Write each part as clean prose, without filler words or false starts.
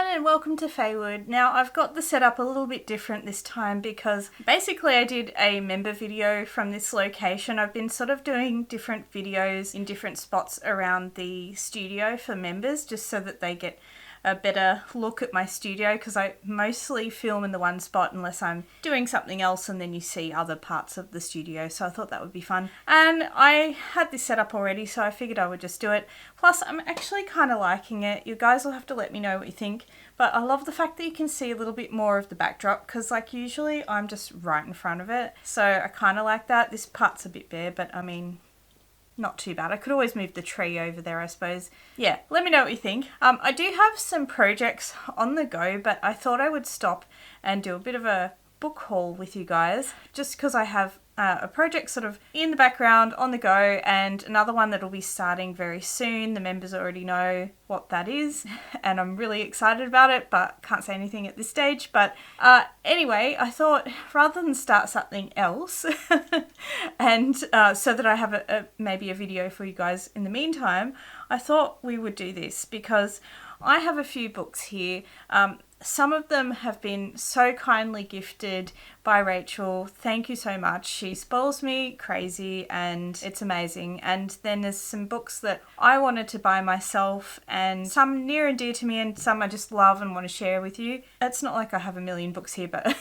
and welcome to Faewood. Now I've got the setup a little bit different this time because basically I did a member video from this location. I've been sort of doing different videos in different spots around the studio for members just so that they get a better look at my studio, because I mostly film in the one spot unless I'm doing something else and then you see other parts of the studio, so I thought that would be fun. And I had this set up already, so I figured I would just do it. Plus I'm actually kind of liking it. You guys will have to let me know what you think, but I love the fact that you can see a little bit more of the backdrop, because like usually I'm just right in front of it, so I kind of like that. This part's a bit bare, but I mean, not too bad. I could always move the tree over there, I suppose. Yeah, let me know what you think. I do have some projects on the go, but I thought I would stop and do a bit of a book haul with you guys, just because I have a project sort of in the background on the go, and another one that'll be starting very soon. The members already know what that is and I'm really excited about it, but can't say anything at this stage. But anyway, I thought rather than start something else and so that I have maybe a video for you guys in the meantime, I thought we would do this because I have a few books here. Some of them have been so kindly gifted by Rachel. Thank you so much. She spoils me crazy and it's amazing. And then there's some books that I wanted to buy myself, and some near and dear to me and some I just love and want to share with you. It's not like I have a million books here, but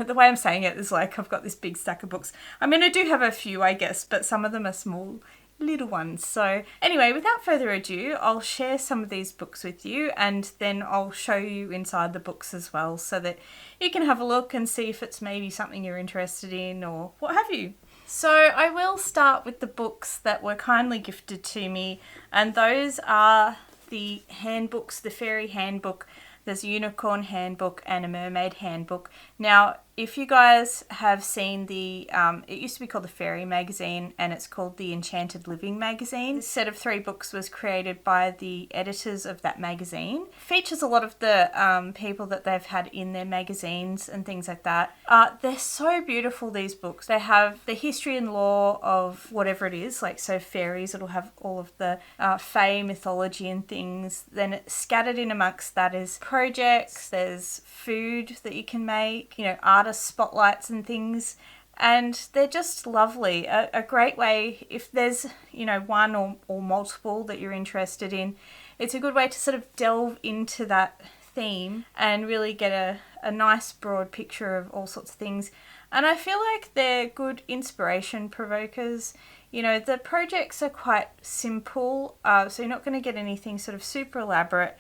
the way I'm saying it is like I've got this big stack of books. I mean, I do have a few, I guess, but some of them are small little ones. So anyway, without further ado, I'll share some of these books with you, and then I'll show you inside the books as well, so that you can have a look and see if it's maybe something you're interested in or what have you. So I will start with the books that were kindly gifted to me, and those are the handbooks, the Faerie Handbook. There's a Unicorn Handbook and a Mermaid Handbook. Now, if you guys have seen the, it used to be called the Fairy magazine, and it's called the Enchanted Living magazine. This set of 3 books was created by the editors of that magazine. Features a lot of the people that they've had in their magazines and things like that. They're so beautiful, these books. They have the history and lore of whatever it is, like so fairies, it'll have all of the Fae mythology and things. Then scattered in amongst that is projects, there's food that you can make, you know, artist spotlights and things, and they're just lovely. A great way, if there's, you know, one or multiple that you're interested in, it's a good way to sort of delve into that theme and really get a nice broad picture of all sorts of things. And I feel like they're good inspiration provokers. You know, the projects are quite simple, so you're not going to get anything sort of super elaborate.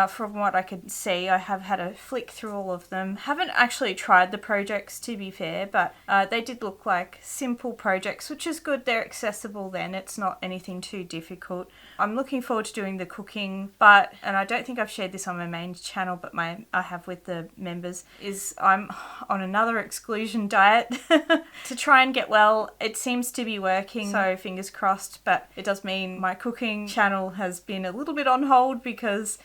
From what I could see, I have had a flick through all of them. Haven't actually tried the projects, to be fair, but they did look like simple projects, which is good. They're accessible then. It's not anything too difficult. I'm looking forward to doing the cooking, and I don't think I've shared this on my main channel, but I have with the members, is I'm on another exclusion diet to try and get well. It seems to be working, so fingers crossed, but it does mean my cooking channel has been a little bit on hold because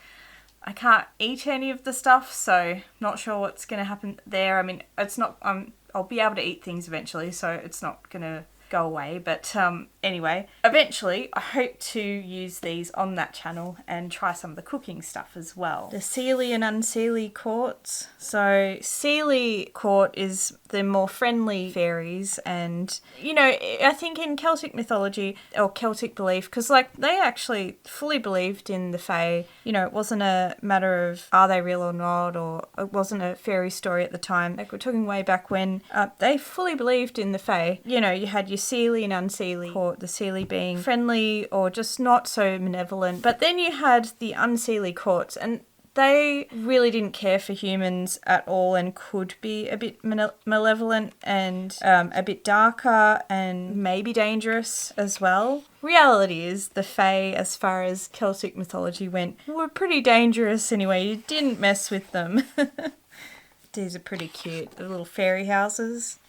I can't eat any of the stuff, so not sure what's going to happen there. I mean, it's not, I'll be able to eat things eventually, so it's not going to go away. But anyway, eventually I hope to use these on that channel and try some of the cooking stuff as well. The Seelie and Unseelie courts. So Seelie court is the more friendly fairies, and you know, I think in Celtic mythology or Celtic belief, because like they actually fully believed in the Fae. You know, it wasn't a matter of are they real or not, or it wasn't a fairy story at the time. Like we're talking way back when they fully believed in the Fae. You know, you had your Seelie and Unseelie court, the Seelie being friendly or just not so malevolent, but then you had the Unseelie courts, and they really didn't care for humans at all and could be a bit malevolent and a bit darker and maybe dangerous as well. Reality is the Fae, as far as Celtic mythology went, were pretty dangerous anyway. You didn't mess with them. These are pretty cute, the little fairy houses.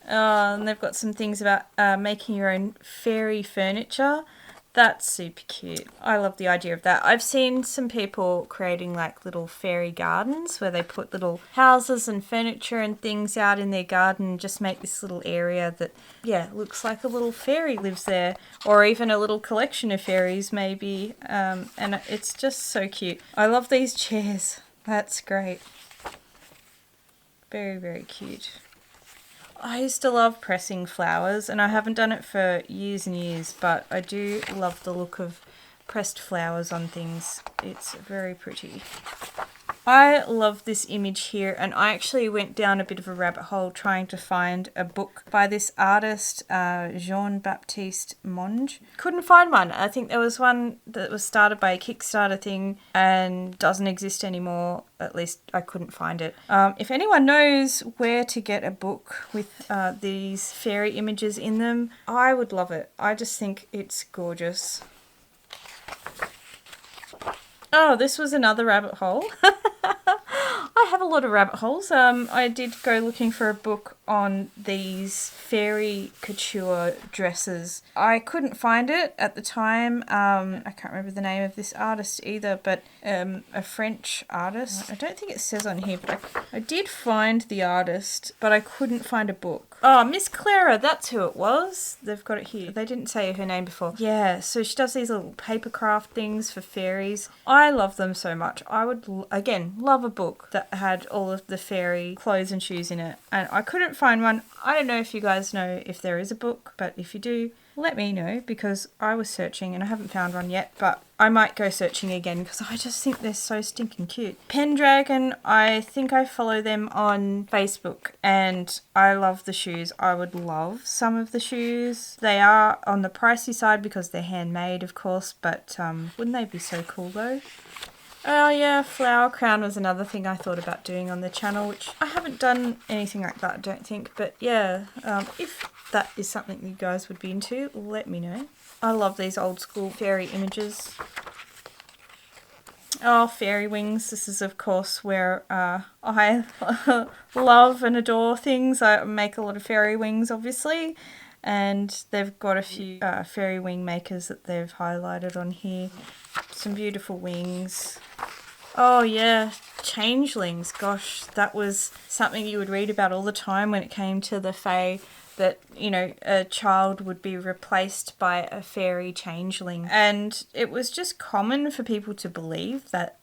And they've got some things about making your own fairy furniture. That's super cute. I love the idea of that. I've seen some people creating like little fairy gardens where they put little houses and furniture and things out in their garden and just make this little area that, yeah, looks like a little fairy lives there, or even a little collection of fairies maybe. And it's just so cute. I love these chairs. That's great. Very, very cute. I used to love pressing flowers, and I haven't done it for years and years, but I do love the look of pressed flowers on things. It's very pretty. I love this image here, and I actually went down a bit of a rabbit hole trying to find a book by this artist, Jean-Baptiste Monge. Couldn't find one. I think there was one that was started by a Kickstarter thing and doesn't exist anymore. At least I couldn't find it. If anyone knows where to get a book with these fairy images in them, I would love it. I just think it's gorgeous. Oh, this was another rabbit hole. I have a lot of rabbit holes. I did go looking for a book on these fairy couture dresses. I couldn't find it at the time. I can't remember the name of this artist either, but a French artist. I don't think it says on here, but I did find the artist, but I couldn't find a book. Oh, Miss Clara, that's who it was. They've got it here. They didn't say her name before. Yeah, so she does these little paper craft things for fairies. I love them so much. I would, again, love a book that had all of the fairy clothes and shoes in it, and I couldn't find one. I don't know if you guys know if there is a book, but if you do, let me know, because I was searching and I haven't found one yet, but I might go searching again because I just think they're so stinking cute. Pendragon, I think I follow them on Facebook, and I love the shoes. I would love some of the shoes. They are on the pricey side because they're handmade, of course, but wouldn't they be so cool though? Oh yeah, flower crown was another thing I thought about doing on the channel, which I haven't done anything like that, I don't think. But yeah, if that is something you guys would be into, let me know. I love these old school fairy images. Oh, fairy wings. This is, of course, where I love and adore things. I make a lot of fairy wings, obviously. And they've got a few fairy wing makers that they've highlighted on here. Some beautiful wings. Oh yeah, changelings. Gosh, that was something you would read about all the time when it came to the Fae, that, you know, a child would be replaced by a fairy changeling. And it was just common for people to believe that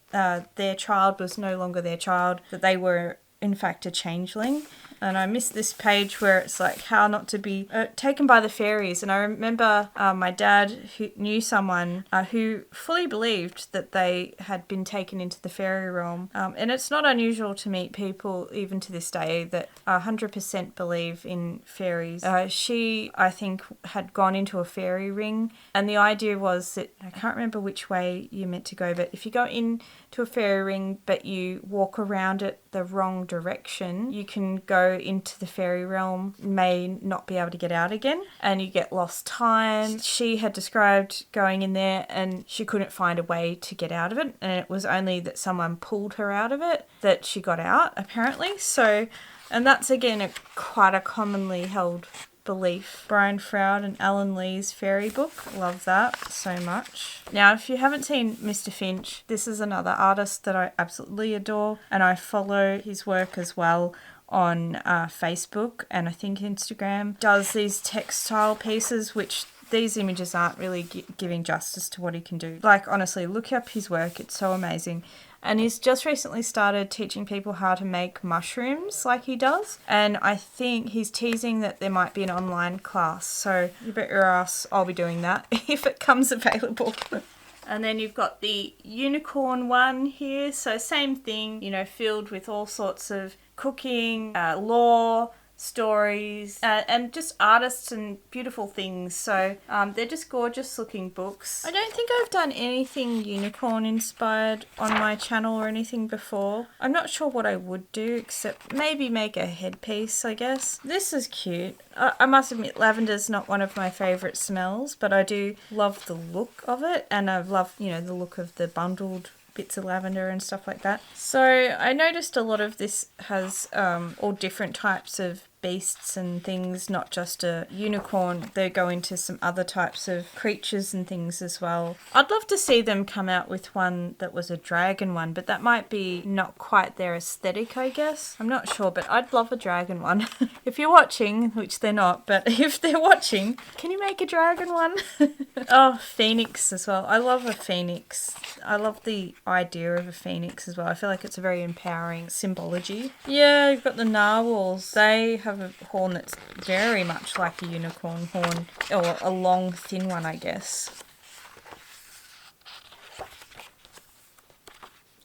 their child was no longer their child, that they were in fact a changeling. And I missed this page where it's like how not to be taken by the fairies. And I remember my dad who knew someone who fully believed that they had been taken into the fairy realm. And it's not unusual to meet people, even to this day, that 100% believe in fairies. She, I think, had gone into a fairy ring. And the idea was that, I can't remember which way you're meant to go, but if you go into a fairy ring but you walk around it the wrong direction, you can go into the fairy realm, may not be able to get out again, and you get lost time. She had described going in there and she couldn't find a way to get out of it, and it was only that someone pulled her out of it that she got out, apparently. So, and that's again quite a commonly held belief. Brian Froud and Alan Lee's fairy book. Love that so much. Now, if you haven't seen Mr. Finch, this is another artist that I absolutely adore, and I follow his work as well on Facebook and I think Instagram. Does these textile pieces, which these images aren't really giving justice to what he can do. Like, honestly, look up his work. It's so amazing. And he's just recently started teaching people how to make mushrooms like he does. And I think he's teasing that there might be an online class. So you bet your ass I'll be doing that if it comes available. And then you've got the unicorn one here. So same thing, you know, filled with all sorts of cooking, lore, stories, and just artists and beautiful things. So they're just gorgeous looking books. I don't think I've done anything unicorn inspired on my channel or anything before. I'm not sure what I would do, except maybe make a headpiece, I guess. This is cute. I must admit, lavender's not one of my favourite smells, but I do love the look of it, and I love, you know, the look of the bundled bits of lavender and stuff like that. So I noticed a lot of this has all different types of beasts and things, not just a unicorn. They go into some other types of creatures and things as well. I'd love to see them come out with one that was a dragon one, but that might be not quite their aesthetic, I guess. I'm not sure, but I'd love a dragon one. If you're watching, which they're not, but if they're watching, can you make a dragon one? Oh, phoenix as well. I love a phoenix. I love the idea of a phoenix as well. I feel like it's a very empowering symbology. Yeah, you've got the narwhals. They have a horn that's very much like a unicorn horn, or a long, thin one, I guess.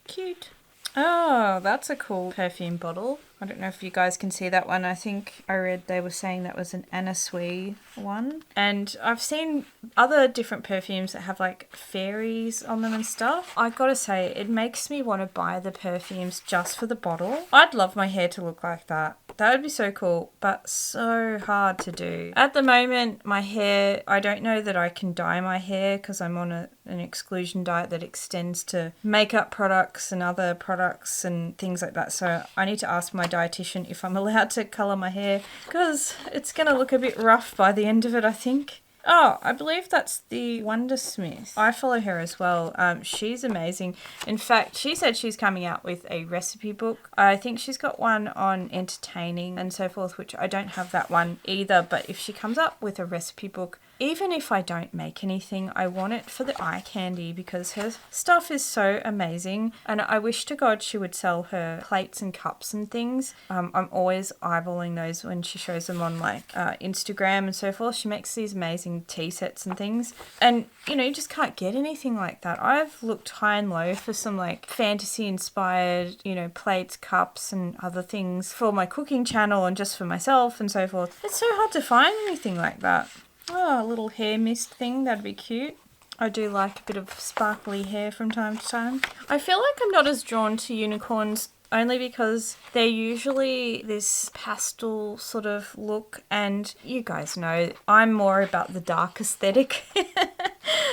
Cute. Oh, that's a cool perfume bottle. I don't know if you guys can see that one. I think I read they were saying that was an Anna Sui one. And I've seen other different perfumes that have like fairies on them and stuff. I gotta say, it makes me want to buy the perfumes just for the bottle. I'd love my hair to look like that. That would be so cool, but so hard to do. At the moment, my hair, I don't know that I can dye my hair because I'm on an exclusion diet that extends to makeup products and other products and things like that. So I need to ask my dietitian if I'm allowed to colour my hair because it's going to look a bit rough by the end of it, I think. Oh, I believe that's the Wondersmith. I follow her as well. She's amazing. In fact, she said she's coming out with a recipe book. I think she's got one on entertaining and so forth, which I don't have that one either. But if she comes up with a recipe book, even if I don't make anything, I want it for the eye candy because her stuff is so amazing. And I wish to God she would sell her plates and cups and things. I'm always eyeballing those when she shows them on like Instagram and so forth. She makes these amazing tea sets and things. And, you know, you just can't get anything like that. I've looked high and low for some like fantasy inspired, you know, plates, cups and other things for my cooking channel and just for myself and so forth. It's so hard to find anything like that. Oh, a little hair mist thing, that'd be cute. I do like a bit of sparkly hair from time to time. I feel like I'm not as drawn to unicorns only because they're usually this pastel sort of look, and you guys know I'm more about the dark aesthetic.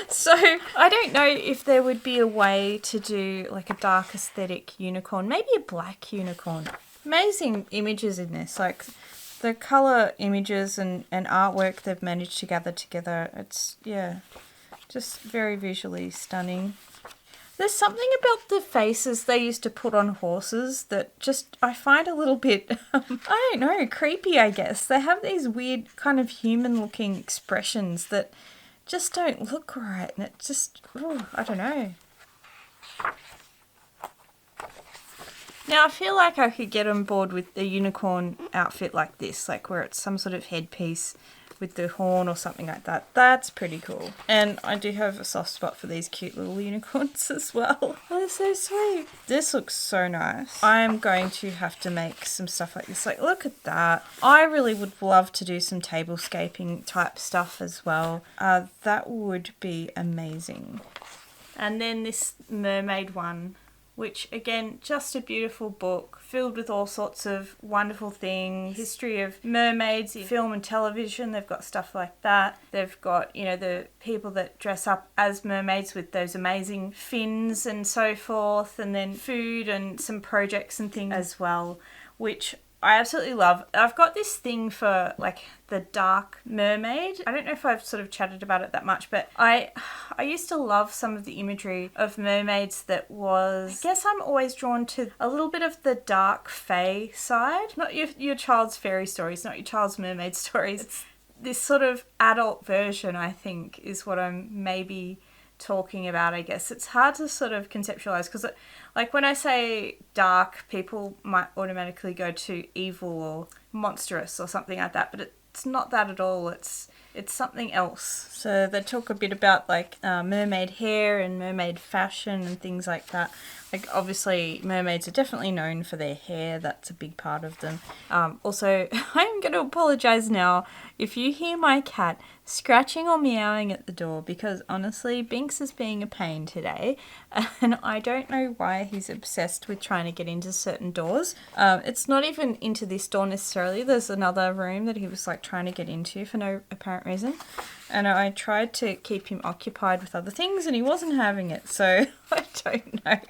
So I don't know if there would be a way to do like a dark aesthetic unicorn, maybe a black unicorn. Amazing images in this, like the colour images and artwork they've managed to gather together. It's, yeah, just very visually stunning. There's something about the faces they used to put on horses that just I find a little bit, I don't know, creepy, I guess. They have these weird kind of human looking expressions that just don't look right. And it just, ooh, I don't know. Now, I feel like I could get on board with the unicorn outfit like this, like where it's some sort of headpiece with the horn or something like that. That's pretty cool. And I do have a soft spot for these cute little unicorns as well. Oh, they're so sweet. This looks so nice. I'm going to have to make some stuff like this. Like, look at that. I really would love to do some tablescaping type stuff as well. That would be amazing. And then this mermaid one, which again, just a beautiful book filled with all sorts of wonderful things. History of mermaids in film and television, they've got stuff like that. They've got, you know, the people that dress up as mermaids with those amazing fins and so forth, and then food and some projects and things as well, which I absolutely love. I've got this thing for like the dark mermaid. I don't know if I've sort of chatted about it that much, but I used to love some of the imagery of mermaids that was, I guess I'm always drawn to a little bit of the dark fae side. Not your child's fairy stories, not your child's mermaid stories. It's this sort of adult version, I think, is what I'm maybe talking about, I guess. It's hard to sort of conceptualize because like when I say dark, people might automatically go to evil or monstrous or something like that, but it's not that at all. It's something else. So they talk a bit about like mermaid hair and mermaid fashion and things like that. Like obviously mermaids are definitely known for their hair. That's a big part of them. Also, I'm going to apologise now if you hear my cat scratching or meowing at the door because honestly Binks is being a pain today and I don't know why he's obsessed with trying to get into certain doors. It's not even into this door necessarily. There's another room that he was like trying to get into for no apparent apparent reason. And I tried to keep him occupied with other things and he wasn't having it, so I don't know.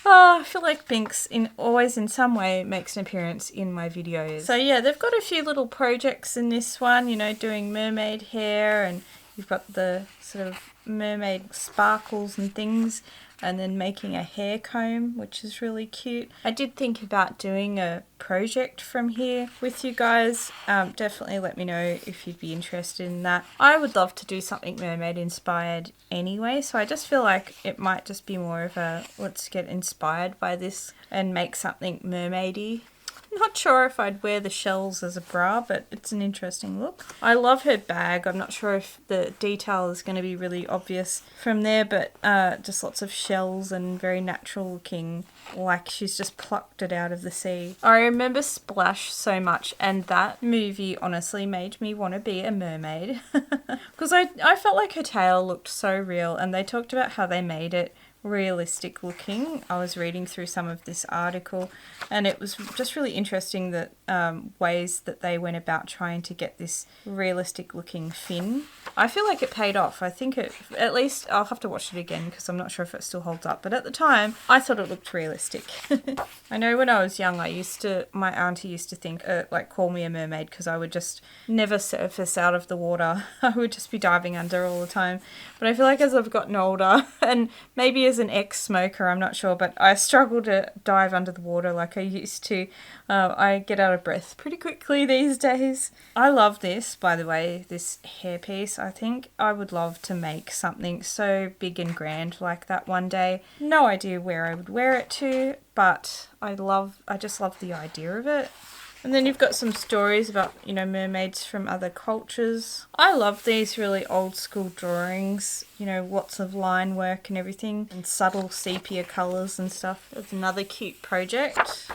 Oh, I feel like Binks always in some way makes an appearance in my videos. So yeah, they've got a few little projects in this one, you know, doing mermaid hair, and you've got the sort of mermaid sparkles and things, and then making a hair comb, which is really cute. I did think about doing a project from here with you guys. Definitely let me know if you'd be interested in that. I would love to do something mermaid inspired anyway, so I just feel like it might just be more of a let's get inspired by this and make something mermaidy. Not sure if I'd wear the shells as a bra, but it's an interesting look. I love her bag. I'm not sure if the detail is going to be really obvious from there, but just lots of shells and very natural looking, like she's just plucked it out of the sea. I remember Splash so much, and that movie honestly made me want to be a mermaid. Because I felt like her tail looked so real, and they talked about how they made it realistic looking. I was reading through some of this article and it was just really interesting that ways that they went about trying to get this realistic looking fin. I feel like it paid off. I think it, at least I'll have to watch it again because I'm not sure if it still holds up, but at the time I thought it looked realistic. I know when I was young my auntie used to think like call me a mermaid because I would just never surface out of the water. I would just be diving under all the time. But I feel like as I've gotten older, and maybe as an ex-smoker, I'm not sure, but I struggle to dive under the water like I used to. I get out of breath pretty quickly these days. I love this, by the way, this hairpiece. I think I would love to make something so big and grand like that one day. No idea where I would wear it to, but I just love the idea of it. And then you've got some stories about, you know, mermaids from other cultures. I love these really old school drawings, you know, lots of line work and everything, and subtle sepia colours and stuff. That's another cute project.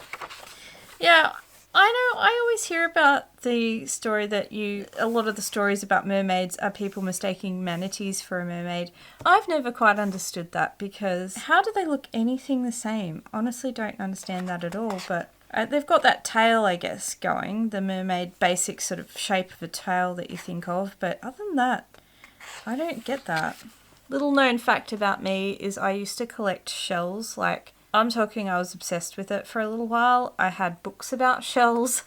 Yeah, I know, I always hear about the story that a lot of the stories about mermaids are people mistaking manatees for a mermaid. I've never quite understood that because how do they look anything the same? Honestly, don't understand that at all, but they've got that tail, I guess, going, the mermaid basic sort of shape of a tail that you think of, but other than that, I don't get that. Little known fact about me is I used to collect shells, like, I'm talking I was obsessed with it for a little while. I had books about shells.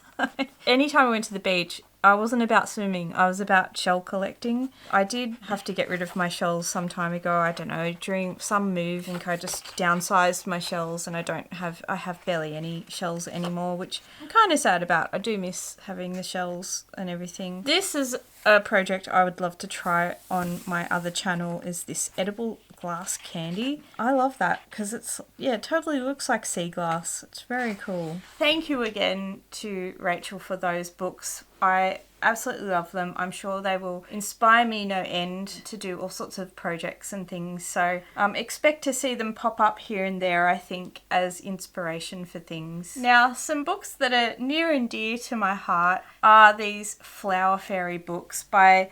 Anytime I went to the beach, I wasn't about swimming, I was about shell collecting. I did have to get rid of my shells some time ago, I don't know, during some move. I think I just downsized my shells and I have barely any shells anymore, which I'm kind of sad about. I do miss having the shells and everything. This is a project I would love to try on my other channel, is this edible glass candy. I love that because it totally looks like sea glass. It's very cool. Thank you again to Rachel for those books. I absolutely love them. I'm sure they will inspire me no end to do all sorts of projects and things. So expect to see them pop up here and there, I think, as inspiration for things. Now, some books that are near and dear to my heart are these Flower Fairy books by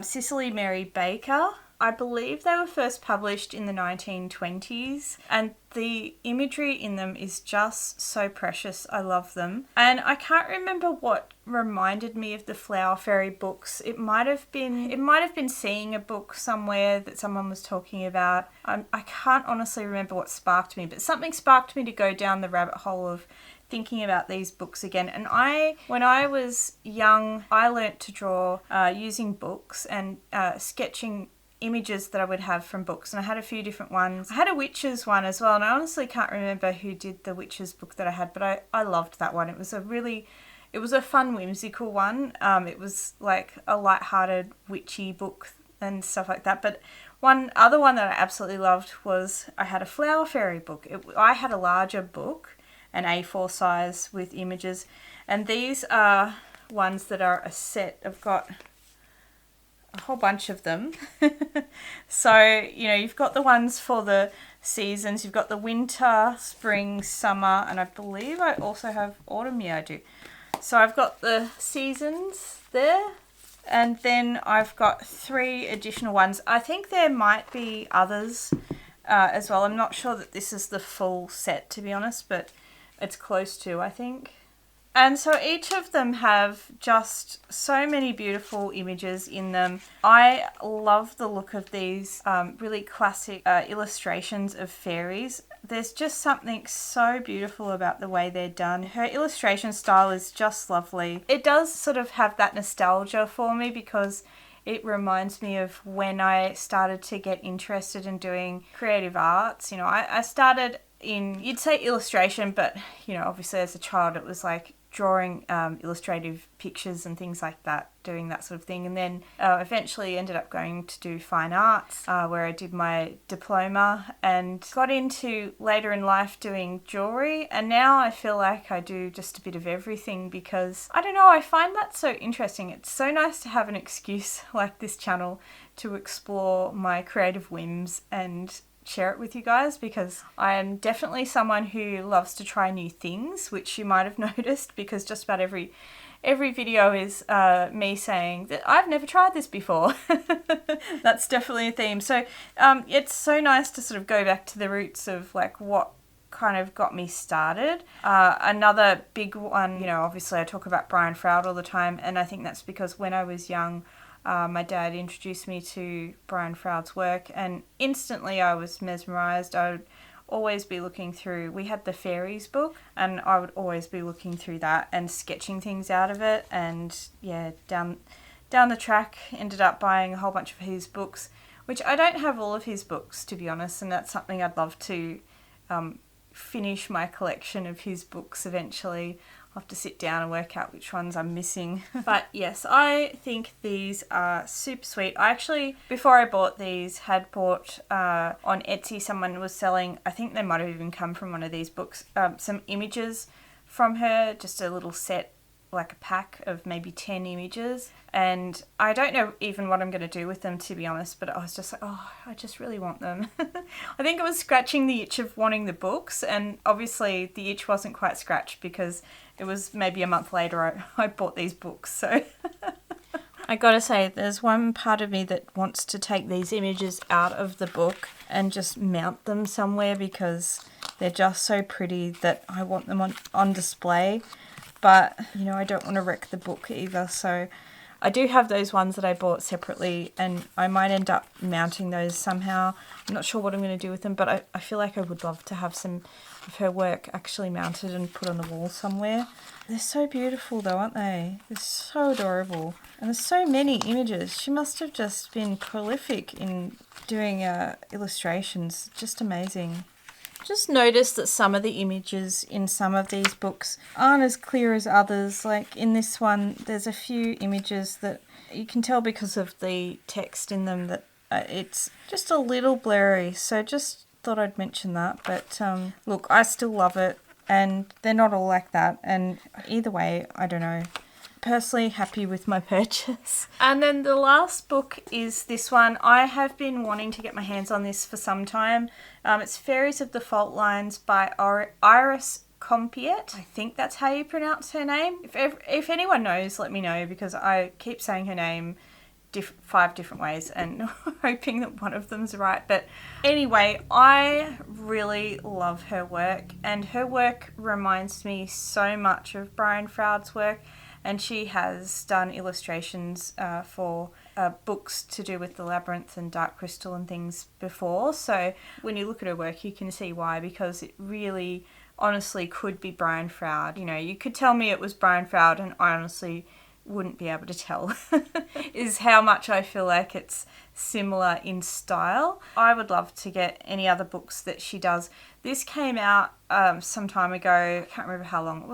Cicely Mary Baker. I believe they were first published in the 1920s, and the imagery in them is just so precious. I love them. And I can't remember what reminded me of the Flower Fairy books. It might have been seeing a book somewhere that someone was talking about. I can't honestly remember what sparked me, but something sparked me to go down the rabbit hole of thinking about these books again. And when I was young, I learnt to draw using books and sketching images that I would have from books, and I had a few different ones. I had a witches one as well, and I honestly can't remember who did the witches book that I had, but I loved that one. It was a fun, whimsical one. It was like a light-hearted witchy book and stuff like that. But one other one that I absolutely loved was I had a Flower Fairy book. I had a larger book, an A4 size with images, and these are ones that are a set. I've got a whole bunch of them. So, you know, you've got the ones for the seasons. You've got the winter, spring, summer, and I believe I also have autumn. Yeah, I do. So I've got the seasons there, and then I've got 3 additional ones. I think there might be others as well. I'm not sure that this is the full set, to be honest, but it's close to, I think. And so each of them have just so many beautiful images in them. I love the look of these really classic illustrations of fairies. There's just something so beautiful about the way they're done. Her illustration style is just lovely. It does sort of have that nostalgia for me because it reminds me of when I started to get interested in doing creative arts. You know, I started in, you'd say illustration, but, you know, obviously as a child it was like drawing illustrative pictures and things like that, doing that sort of thing. And then eventually ended up going to do fine arts, where I did my diploma, and got into later in life doing jewellery. And now I feel like I do just a bit of everything because, I don't know, I find that so interesting. It's so nice to have an excuse like this channel to explore my creative whims and share it with you guys, because I am definitely someone who loves to try new things, which you might have noticed because just about every video is me saying that I've never tried this before. That's definitely a theme. So it's so nice to sort of go back to the roots of like what kind of got me started. Another big one, you know, obviously I talk about Brian Froud all the time, and I think that's because when I was young, my dad introduced me to Brian Froud's work, and instantly I was mesmerised. I would always be looking through, we had the Fairies book, and I would always be looking through that and sketching things out of it. And yeah, down the track ended up buying a whole bunch of his books, which I don't have all of his books, to be honest, and that's something I'd love to finish my collection of his books eventually. I'll have to sit down and work out which ones I'm missing. But yes, I think these are super sweet. I actually, before I bought these, had bought on Etsy, someone was selling, I think they might have even come from one of these books, some images from her, just a little set, like a pack of maybe 10 images. And I don't know even what I'm going to do with them, to be honest, but I was just like, oh, I just really want them. I think it was scratching the itch of wanting the books, and obviously the itch wasn't quite scratched because it was maybe a month later I bought these books. So I gotta say, there's one part of me that wants to take these images out of the book and just mount them somewhere because they're just so pretty that I want them on display. But, you know, I don't want to wreck the book either, so I do have those ones that I bought separately, and I might end up mounting those somehow. I'm not sure what I'm going to do with them, but I feel like I would love to have some of her work actually mounted and put on the wall somewhere. They're so beautiful though, aren't they? They're so adorable. And there's so many images. She must have just been prolific in doing illustrations. Just amazing. Just noticed that some of the images in some of these books aren't as clear as others. Like in this one, there's a few images that you can tell because of the text in them that it's just a little blurry. So just thought I'd mention that. But look, I still love it, and they're not all like that. And either way, I don't know. Personally happy with my purchase. And then the last book is this one. I have been wanting to get my hands on this for some time. It's Fairies of the Faultlines by Iris Compiet. I think that's how you pronounce her name. If anyone knows, let me know, because I keep saying her name 5 different ways and hoping that one of them's right. But anyway, I really love her work, and her work reminds me so much of Brian Froud's work. And she has done illustrations for books to do with the Labyrinth and Dark Crystal and things before. So when you look at her work, you can see why, because it really honestly could be Brian Froud. You know, you could tell me it was Brian Froud and I honestly wouldn't be able to tell is how much I feel like it's similar in style. I would love to get any other books that she does. This came out some time ago. I can't remember how long. It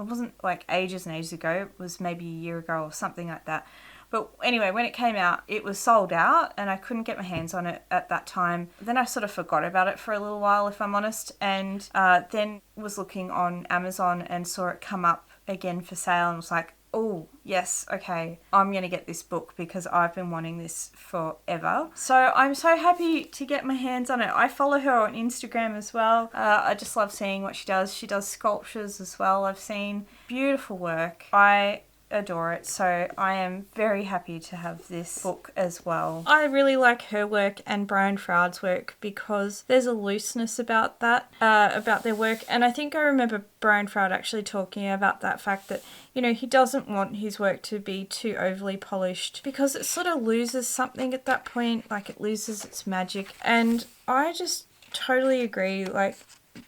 wasn't like ages and ages ago. It was maybe a year ago or something like that. But anyway, when it came out, it was sold out and I couldn't get my hands on it at that time. Then I sort of forgot about it for a little while, if I'm honest, and then was looking on Amazon and saw it come up again for sale and was like, oh, yes, okay, I'm going to get this book because I've been wanting this forever. So I'm so happy to get my hands on it. I follow her on Instagram as well. I just love seeing what she does. She does sculptures as well, I've seen. Beautiful work. I adore it. So I am very happy to have this book as well. I really like her work and Brian Froud's work because there's a looseness about that, about their work. And I think I remember Brian Froud actually talking about that fact that, you know, he doesn't want his work to be too overly polished because it sort of loses something at that point, like it loses its magic. And I just totally agree. Like,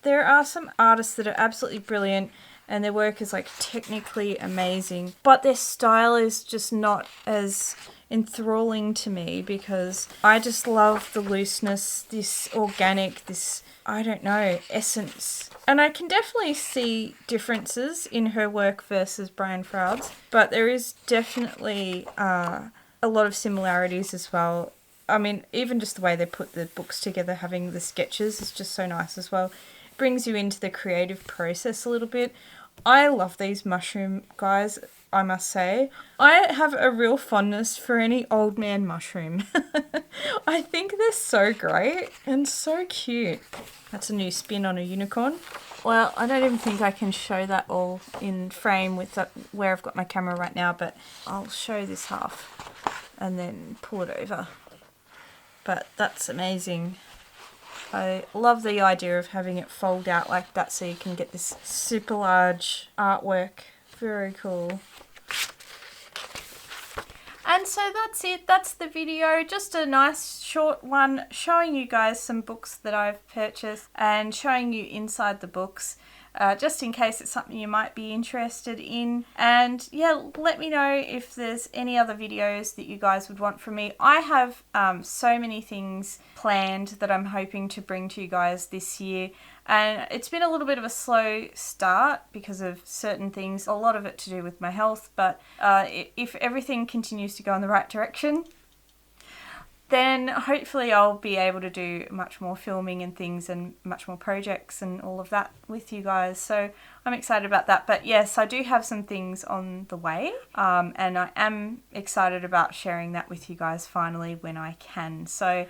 there are some artists that are absolutely brilliant and their work is like technically amazing, but their style is just not as enthralling to me because I just love the looseness, this organic, this, I don't know, essence. And I can definitely see differences in her work versus Brian Froud's, but there is definitely a lot of similarities as well. I mean, even just the way they put the books together, having the sketches is just so nice as well. It brings you into the creative process a little bit. I love these mushroom guys, I must say. I have a real fondness for any old man mushroom. I think they're so great and so cute. That's a new spin on a unicorn. Well, I don't even think I can show that all in frame with where I've got my camera right now, but I'll show this half and then pull it over. But that's amazing. I love the idea of having it fold out like that so you can get this super large artwork. Very cool. And so that's it. That's the video. Just a nice short one showing you guys some books that I've purchased and showing you inside the books. Just in case it's something you might be interested in. And yeah, let me know if there's any other videos that you guys would want from me. I have so many things planned that I'm hoping to bring to you guys this year. And it's been a little bit of a slow start because of certain things, a lot of it to do with my health. But if everything continues to go in the right direction, then hopefully I'll be able to do much more filming and things and much more projects and all of that with you guys. So I'm excited about that. But yes, I do have some things on the way and I am excited about sharing that with you guys finally when I can. So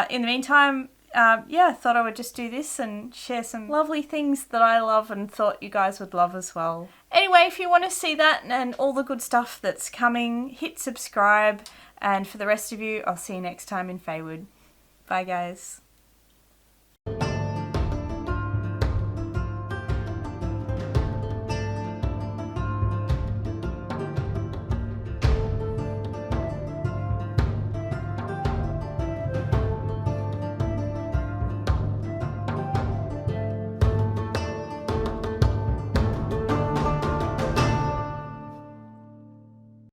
in the meantime, yeah, I thought I would just do this and share some lovely things that I love and thought you guys would love as well. Anyway, if you want to see that and all the good stuff that's coming, hit subscribe. And for the rest of you, I'll see you next time in Faewood. Bye, guys.